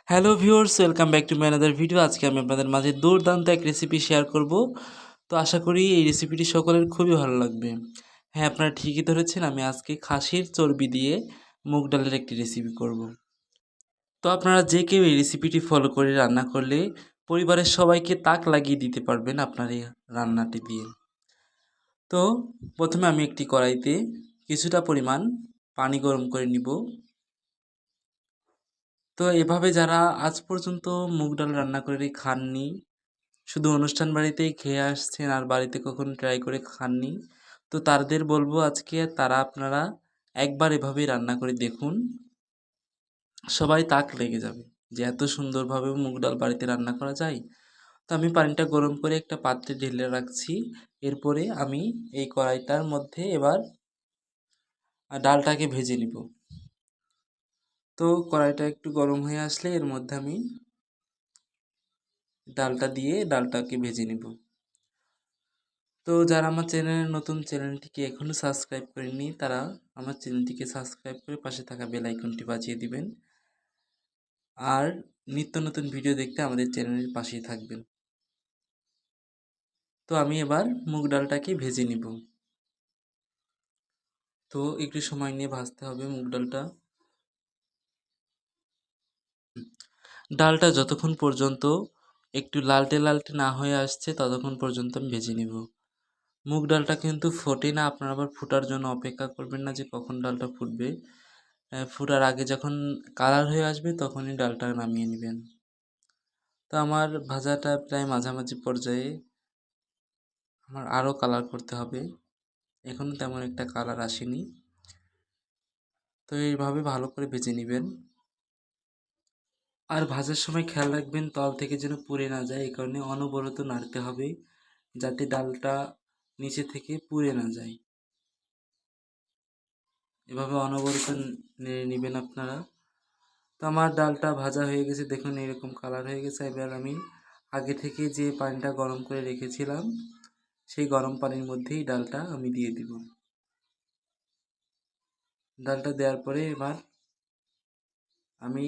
Hello viewers, welcome back to my another video. আজকে আমি আপনাদের মাঝে দুর্দান্ত এক রেসিপি শেয়ার করব। তো আশা করি এই রেসিপিটি সকলের খুবই ভালো লাগবে। হ্যাঁ, আপনারা ঠিকই ধরেছেন, আমি আজকে খাসির চর্বি দিয়ে মুগ ডালের একটি রেসিপি করব। তো আপনারা যে কেউ এই রেসিপিটি ফলো করে রান্না করলে পরিবারের সবাইকে তাক লাগিয়ে দিতে পারবেন আপনার এই রান্নাটি দিয়ে। তো প্রথমে আমি একটি কড়াইতে কিছুটা পরিমাণ পানি গরম করে নিব। তো এভাবে যারা আজ পর্যন্ত মুগ ডাল রান্না করে খাননি, শুধু অনুষ্ঠান বাড়িতেই খেয়ে আসছেন আর বাড়িতে কখনো ট্রাই করে খাননি, তো তাদের বলবো আজকে তারা আপনারা একবার এভাবেই রান্না করে দেখুন। সবাই তাক লেগে যাবে যে এত সুন্দরভাবে মুগ ডাল বাড়িতে রান্না করা যায়। তো আমি পানিটা গরম করে একটা পাত্রে ঢেলে রাখছি। এরপরে আমি এই কড়াইটার মধ্যে এবার ডালটাকে ভেজে নিব। তো কড়াইটা একটু গরম হয়ে আসলে এর মধ্যে আমি ডালটা দিয়ে ডালটাকে ভেজে নিব। তো যারা আমার চ্যানেলটিকে এখনও সাবস্ক্রাইব করেননি তারা আমার চ্যানেলটিকে সাবস্ক্রাইব করে পাশে থাকা বেল আইকনটি বাজিয়ে দিবেন। আর নিত্য নতুন ভিডিও দেখতে আমাদের চ্যানেলের পাশেই থাকবেন। তো আমি এবার মুগ ডালটাকে ভেজে নিব। তো একটু সময় নিয়ে ভাজতে হবে মুগ ডালটা। ডালটা যতক্ষণ পর্যন্ত একটু লালটে লালটে না হয়ে আসছে ততক্ষণ পর্যন্ত আমি ভেজে নিব। মুগ ডালটা কিন্তু ফোটে না, আপনারা আবার ফোটার জন্য অপেক্ষা করবেন না যে কখন ডালটা ফুটবে। ফোটার আগে যখন কালার হয়ে আসবে তখনই ডালটা নামিয়ে নেবেন। তো আমার ভাজাটা প্রায় মাঝামাঝি পর্যায়ে, আমার আরও কালার করতে হবে, এখনও তেমন একটা কালার আসেনি। তো এইভাবে ভালো করে ভেজে নেবেন। আর ভাজার সময় খেয়াল রাখবেন তল থেকে যেন পুড়ে না যায়, এই কারণে অনবরত নাড়তে হবে যাতে ডালটা নিচে থেকে পুড়ে না যায়। এভাবে অনবরত নেড়ে নেবেন আপনারা। তো আমার ডালটা ভাজা হয়ে গেছে, দেখুন এরকম কালার হয়ে গেছে। এবার আমি আগে থেকে যে পানিটা গরম করে রেখেছিলাম সেই গরম পানির মধ্যেই ডালটা আমি দিয়ে দিব। ডালটা দেওয়ার পরে এবার আমি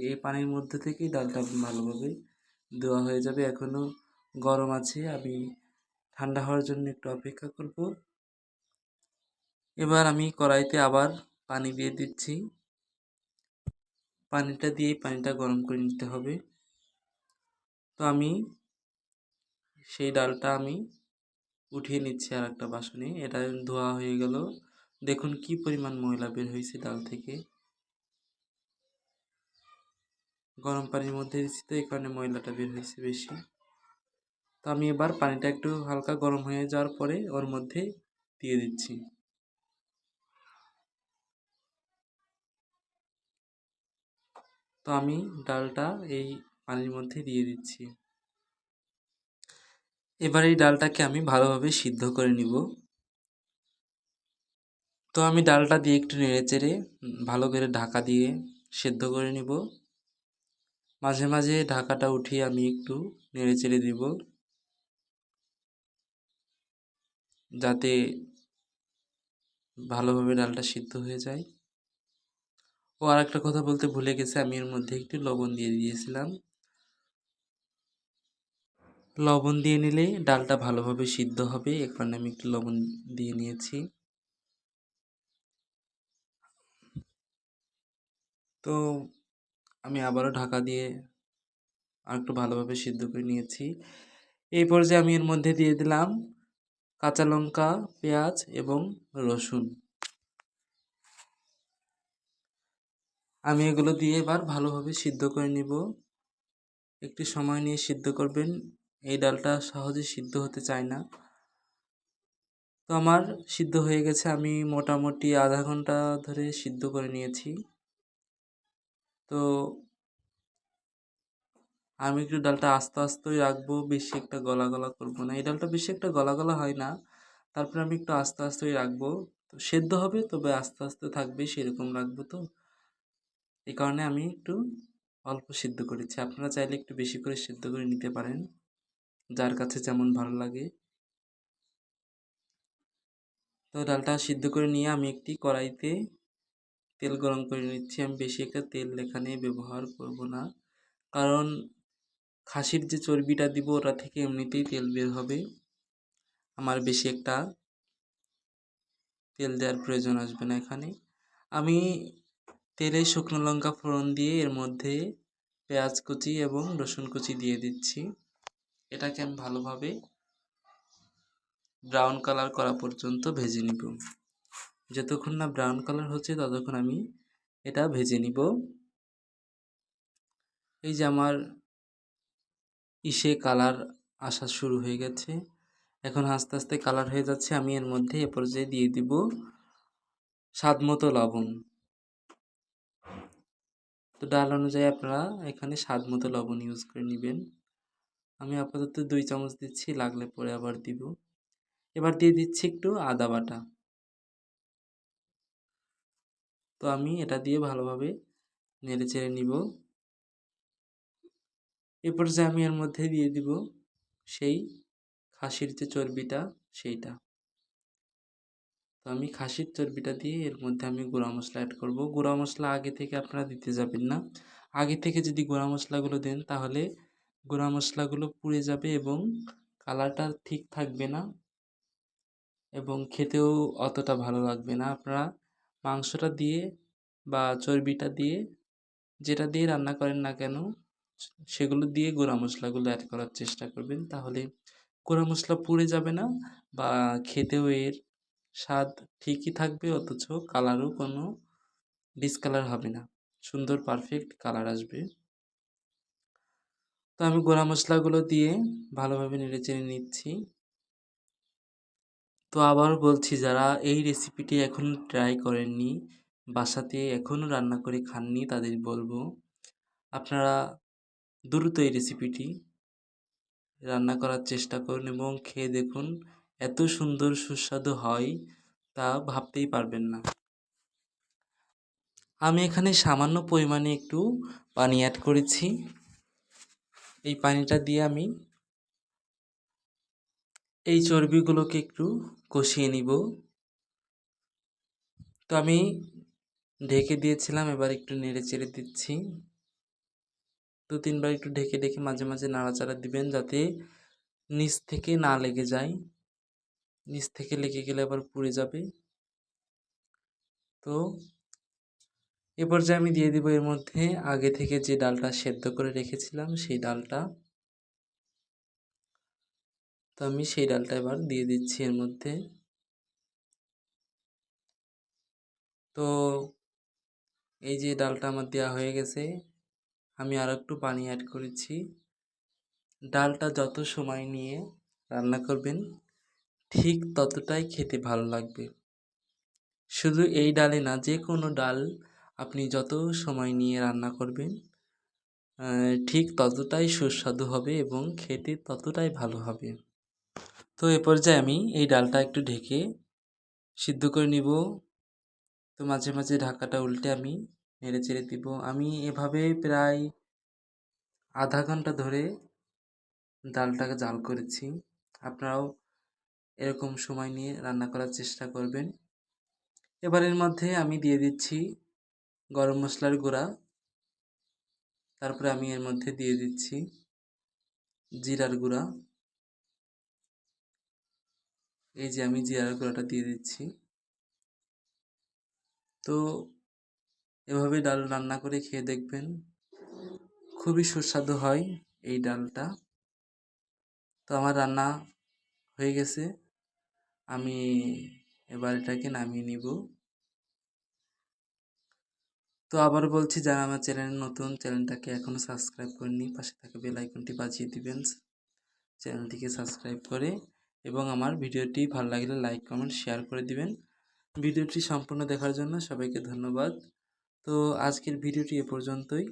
এই পানির মধ্যে থেকেই ডালটা ভালোভাবে দেওয়া হয়ে যাবে। এখনও গরম আছে, আমি ঠান্ডা হওয়ার জন্য একটু অপেক্ষা করব। এবার আমি কড়াইতে আবার পানি দিয়ে দিচ্ছি। পানিটা দিয়ে পানিটা গরম করে নিতে হবে। তো আমি সেই ডালটা আমি উঠিয়ে নিচ্ছি আর একটা বাসনে। এটা ধোয়া হয়ে গেল। দেখুন কি পরিমাণ ময়লা বের হয়েছে ডাল থেকে। গরম পানির মধ্যে দিচ্ছি তো এই কারণে ময়লাটা বের হয়েছে বেশি। তো আমি এবার পানিটা একটু হালকা গরম হয়ে যাওয়ার পরে ওর মধ্যে দিয়ে দিচ্ছি। তো আমি ডালটা এই পানির মধ্যে দিয়ে দিচ্ছি। এবার এই ডালটাকে আমি ভালোভাবে সিদ্ধ করে নিব। তো আমি ডালটা দিয়ে একটু নেড়ে চেড়ে ভালো করে ঢাকা দিয়ে সেদ্ধ করে নিব। মাঝে মাঝে ঢাকাটা উঠিয়ে আমি একটু নেড়ে চেড়ে দিব যাতে ভালোভাবে ডালটা সিদ্ধ হয়ে যায়। ও আর একটা কথা বলতে ভুলে গেছি, আমি এর মধ্যে একটু লবণ দিয়ে দিয়েছিলাম। লবণ দিয়ে নিলে ডালটা ভালোভাবে সিদ্ধ হবে, এ কারণে আমি একটু লবণ দিয়ে নিয়েছি। তো আমি আবারও ঢাকা দিয়ে আর একটু ভালোভাবে সিদ্ধ করে নিয়েছি। এই পর্যায়ে আমি এর মধ্যে দিয়ে দিলাম কাঁচা লঙ্কা, পেঁয়াজ এবং রসুন। আমি এগুলো দিয়ে এবার ভালোভাবে সিদ্ধ করে নিব। একটু সময় নিয়ে সিদ্ধ করবেন, এই ডালটা সহজে সিদ্ধ হতে চায় না। তো আমার সিদ্ধ হয়ে গেছে, আমি মোটামুটি আধা ঘন্টা ধরে সিদ্ধ করে নিয়েছি। তো আমি একটু ডালটা আস্তে আস্তেই রাখবো, বেশি একটা গলা গলা করবো না। এই ডালটা বেশি একটা গলা গলা হয় না, তারপরে আমি একটু আস্তে আস্তেই রাখবো। তো সেদ্ধ হবে তবে আস্তে আস্তে থাকবে, সেরকম রাখবো। তো এই কারণে আমি একটু অল্প সিদ্ধ করেছি, আপনারা চাইলে একটু বেশি করে সিদ্ধ করে নিতে পারেন, যার কাছে যেমন ভালো লাগে। তো ডালটা সিদ্ধ করে নিয়ে আমি একটি কড়াইতে তেল গরম করে নিচ্ছি। আমি বেশি একটা তেল এখানে ব্যবহার করব না, কারণ খাসির যে চর্বিটা দিব ওটা থেকে এমনিতেই তেল বের হবে, আমার বেশি একটা তেল দেওয়ার প্রয়োজন আসবে না এখানে। আমি তেলে শুকনো লঙ্কা ফোড়ন দিয়ে এর মধ্যে পেঁয়াজ কুচি এবং রসুন কুচি দিয়ে দিচ্ছি। এটাকে আমি ভালোভাবে ব্রাউন কালার করা পর্যন্ত ভেজে নিব। যতক্ষণ না ব্রাউন কালার হচ্ছে ততক্ষণ আমি এটা ভেজে নিব। এই যে আমার কালার আসা শুরু হয়ে গেছে, এখন আস্তে আস্তে কালার হয়ে যাচ্ছে। আমি এর মধ্যে এ পর্যায়ে দিয়ে দিব স্বাদ মতো লবণ। তো ডাল অনুযায়ী আপনারা এখানে স্বাদ মতো লবণ ইউজ করে নেবেন। আমি আপাতত 2 চামচ দিচ্ছি, লাগলে পরে আবার দিব। এবার দিয়ে দিচ্ছি একটু আদা বাটা। তো আমি এটা দিয়ে ভালোভাবে নেড়ে চেড়ে নিব। এ পর্যায়ে আমি এর মধ্যে দিয়ে দিব সেই খাসির যে চর্বিটা সেইটা। তো আমি খাসির চর্বিটা দিয়ে এর মধ্যে আমি গুঁড়া মশলা অ্যাড করব। গুঁড়া মশলা আগে থেকে আপনারা দিতে যাবেন না। আগে থেকে যদি গুঁড়া মশলাগুলো দেন তাহলে গুঁড়া মশলাগুলো পুড়ে যাবে এবং কালারটা ঠিক থাকবে না এবং খেতেও অতটা ভালো লাগবে না। আপনারা মাংসটা দিয়ে বা চর্বিটা দিয়ে যেটা দিয়ে রান্না করেন না কেন সেগুলো দিয়ে গুঁড়া মশলাগুলো অ্যাড করার চেষ্টা করবেন, তাহলে গুঁড়া মশলা পুড়ে যাবে না বা খেতেও এর স্বাদ ঠিকই থাকবে, অথচ কালারও কোনো ডিসকালার হবে না, সুন্দর পারফেক্ট কালার আসবে। তো আমি গুঁড়া মশলাগুলো দিয়ে ভালোভাবে নেড়েচেড়ে নিচ্ছি। তো আবার বলছি, যারা এই রেসিপিটি এখনও ট্রাই করেননি, বাসাতে এখনও রান্না করে খাননি, তাদের বলবো আপনারা দ্রুত এই রেসিপিটি রান্না করার চেষ্টা করুন এবং খেয়ে দেখুন। এত সুন্দর সুস্বাদু হয় তা ভাবতেই পারবেন না। আমি এখানে সামান্য পরিমাণে একটু পানি অ্যাড করেছি। এই পানিটা দিয়ে আমি এই চর্বিগুলোকে একটু কষিয়ে নিব। তো আমি ঢেকে দিয়েছিলাম, এবার একটু নেড়ে চেড়ে দিচ্ছি। 2-3 বার একটু ঢেকে ঢেকে মাঝে মাঝে নাড়াচাড়া দিবেন যাতে নিচ থেকে না লেগে যায়। নিচ থেকে লেগে গেলে আবার পুড়ে যাবে। তো এ পর্যায়ে আমি দিয়ে দিব এর মধ্যে আগে থেকে যে ডালটা সেদ্ধ করে রেখেছিলাম সেই ডালটা। তো আমি সেই ডালটা এবার দিয়ে দিচ্ছি এর মধ্যে। তো এই যে ডালটা আমার দেওয়া হয়ে গেছে, আমি আর একটু পানি অ্যাড করেছি। ডালটা যত সময় নিয়ে রান্না করবেন ঠিক ততটাই খেতে ভালো লাগবে। শুধু এই ডালে না, যে কোনো ডাল আপনি যত সময় নিয়ে রান্না করবেন ঠিক ততটাই সুস্বাদু হবে এবং খেতে ততটাই ভালো হবে। তো এ পর্যায়ে আমি এই ডালটা একটু ঢেকে সিদ্ধ করে নিব। তো মাঝে মাঝে ঢাকাটা উল্টে আমি নেড়ে চেড়ে দিব। আমি এভাবে প্রায় আধা ঘন্টা ধরে ডালটাকে জাল করেছি। আপনারাও এরকম সময় নিয়ে রান্না করার চেষ্টা করবেন। এবার এর মধ্যে আমি দিয়ে দিচ্ছি গরম মশলার গুঁড়া। তারপরে আমি এর মধ্যে দিয়ে দিচ্ছি জিরার গুঁড়া। এই যে আমি জিরার গুঁড়াটা দিয়ে দিচ্ছি। তো এভাবে ডাল রান্না করে খেয়ে দেখবেন, খুবই সুস্বাদু হয় এই ডালটা। তো আমার রান্না হয়ে গেছে, আমি এবার এটাকে নামিয়ে নিব। তো আবার বলছি, যারা আমার চ্যানেলে নতুন, চ্যানেলটাকে এখনও সাবস্ক্রাইব করেননি, পাশে থাকা বেল আইকনটি বাজিয়ে দিবেন চ্যানেলটিকে সাবস্ক্রাইব করে, এবং আমার ভিডিওটি ভালো লাগলে লাইক কমেন্ট শেয়ার করে দিবেন। ভিডিওটি সম্পূর্ণ দেখার জন্য সবাইকে ধন্যবাদ। তো আজকের ভিডিওটি এ পর্যন্তই।